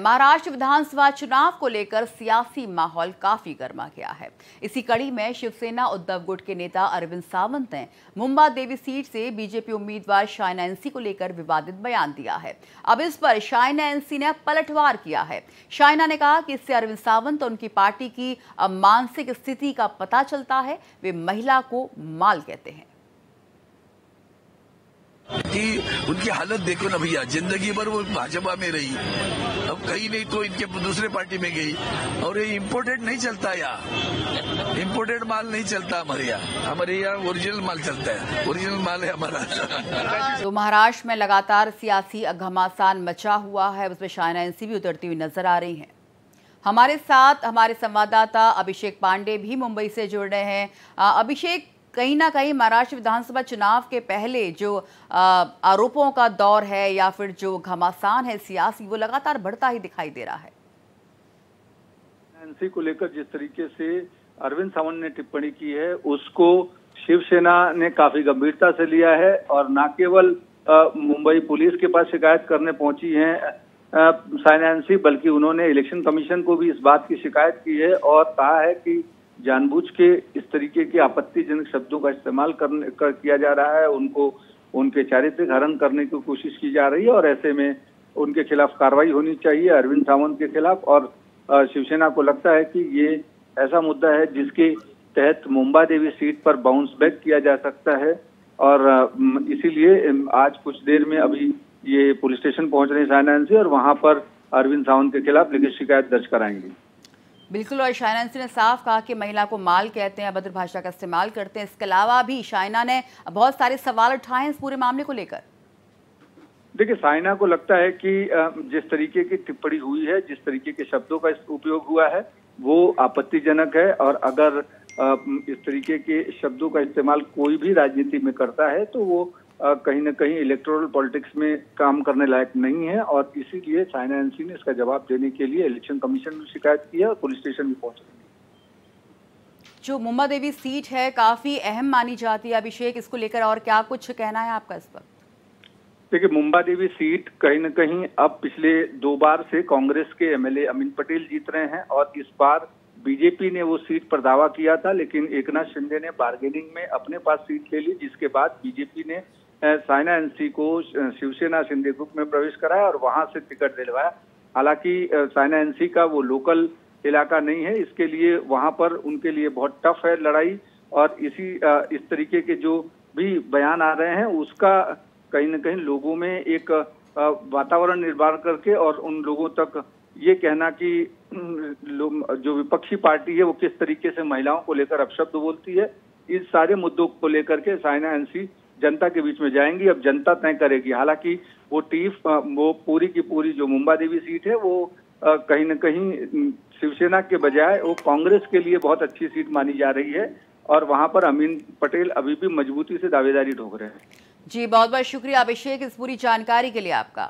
महाराष्ट्र विधानसभा चुनाव को लेकर सियासी माहौल काफी गर्मा गया है। इसी कड़ी में शिवसेना उद्धव गुट के नेता अरविंद सावंत ने मुंबा देवी सीट से बीजेपी उम्मीदवार शाइना एनसी को लेकर विवादित बयान दिया है। अब इस पर शाइना एनसी ने पलटवार किया है। शाइना ने कहा कि इससे अरविंद सावंत और उनकी पार्टी की मानसिक स्थिति का पता चलता है। वे महिला को माल कहते हैं कि उनकी हालत देखो ना भैया, जिंदगी भर वो भाजपा में रही, अब कहीं नहीं तो इनके दूसरे पार्टी में गई। और ये इम्पोर्टेड नहीं चलता, यहाँ इम्पोर्टेड माल नहीं चलता हमारे यहाँ ओरिजिनल माल चलता है, ओरिजिनल माल है हमारा। तो महाराष्ट्र में लगातार सियासी घमासान मचा हुआ है, उसमें शाइना एनसी भी उतरती हुई नजर आ रही हैं। हमारे साथ हमारे संवाददाता अभिषेक पांडे भी मुंबई से जुड़ रहे हैं। अभिषेक, कहीं ना कहीं महाराष्ट्र विधानसभा चुनाव के पहले जो आरोपों का दौर है या फिर जो घमासान है सियासी, वो लगातार बढ़ता ही दिखाई दे रहा है। एनसी को लेकर जिस तरीके से अरविंद सावंत ने टिप्पणी की है, उसको शिवसेना ने काफी गंभीरता से लिया है और न केवल मुंबई पुलिस के पास शिकायत करने पहुंची है शाइना एनसी, बल्कि उन्होंने इलेक्शन कमीशन को भी इस बात की शिकायत की है और कहा है कि जानबूझ के इस तरीके के आपत्तिजनक शब्दों का इस्तेमाल किया जा रहा है, उनको उनके चारित्रिक हनन करने की कोशिश की जा रही है और ऐसे में उनके खिलाफ कार्रवाई होनी चाहिए, अरविंद सावंत के खिलाफ। और शिवसेना को लगता है कि ये ऐसा मुद्दा है जिसके तहत मुंबा देवी सीट पर बाउंस बैक किया जा सकता है और इसीलिए आज कुछ देर में अभी ये पुलिस स्टेशन पहुंच रहे हैं शाइना एनसी और वहां पर अरविंद सावंत के खिलाफ लिखित शिकायत दर्ज कराएंगे। बिल्कुल, और शाइना एनसी ने साफ कहा कि महिला को माल कहते हैं, अभद्र भाषा का इस्तेमाल करते हैं। इसके अलावा भी शाइना ने बहुत सारे सवाल उठाए हैं इस पूरे मामले को लेकर। देखिए, शाइना को लगता है कि जिस तरीके की टिप्पणी हुई है, जिस तरीके के शब्दों का उपयोग हुआ है, वो आपत्तिजनक है और अगर इस तरीके के शब्दों का इस्तेमाल कोई भी राजनीति में करता है तो वो कहीं न कहीं इलेक्टोरल पॉलिटिक्स में काम करने लायक नहीं है और इसीलिए शाइना एनसी ने इसका जवाब देने के लिए इलेक्शन कमीशन में शिकायत की है और पुलिस स्टेशन भी पहुंच रही है। जो मुंबा देवी सीट है काफी अहम मानी जाती है। अभिषेक, इसको लेकर और क्या कुछ कहना है आपका इस पर? देखिए, मुंबा देवी सीट कहीं न कहीं अब पिछले 2 बार से कांग्रेस के एमएलए अमीन पटेल जीत रहे हैं और इस बार बीजेपी ने वो सीट पर दावा किया था, लेकिन एकनाथ शिंदे ने बार्गेनिंग में अपने पास सीट ले ली, जिसके बाद बीजेपी ने शाइना एनसी को शिवसेना शिंदे ग्रुप में प्रवेश कराया और वहां से टिकट दिलवाया। हालांकि शाइना एनसी का वो लोकल इलाका नहीं है, इसके लिए वहां पर उनके लिए बहुत टफ है लड़ाई और इस तरीके के जो भी बयान आ रहे हैं उसका कहीं न कहीं लोगों में एक वातावरण निर्माण करके और उन लोगों तक ये कहना कि जो विपक्षी पार्टी है वो किस तरीके से महिलाओं को लेकर अपशब्द बोलती है, इस सारे मुद्दों को लेकर के शाइना एनसी जनता के बीच में जाएंगी। अब जनता तय करेगी। हालांकि वो पूरी की पूरी जो मुंबा देवी सीट है वो कहीं न कहीं शिवसेना के बजाय वो कांग्रेस के लिए बहुत अच्छी सीट मानी जा रही है और वहां पर अमीन पटेल अभी भी मजबूती से दावेदारी ठोक रहे हैं। जी, बहुत बहुत शुक्रिया अभिषेक इस पूरी जानकारी के लिए आपका।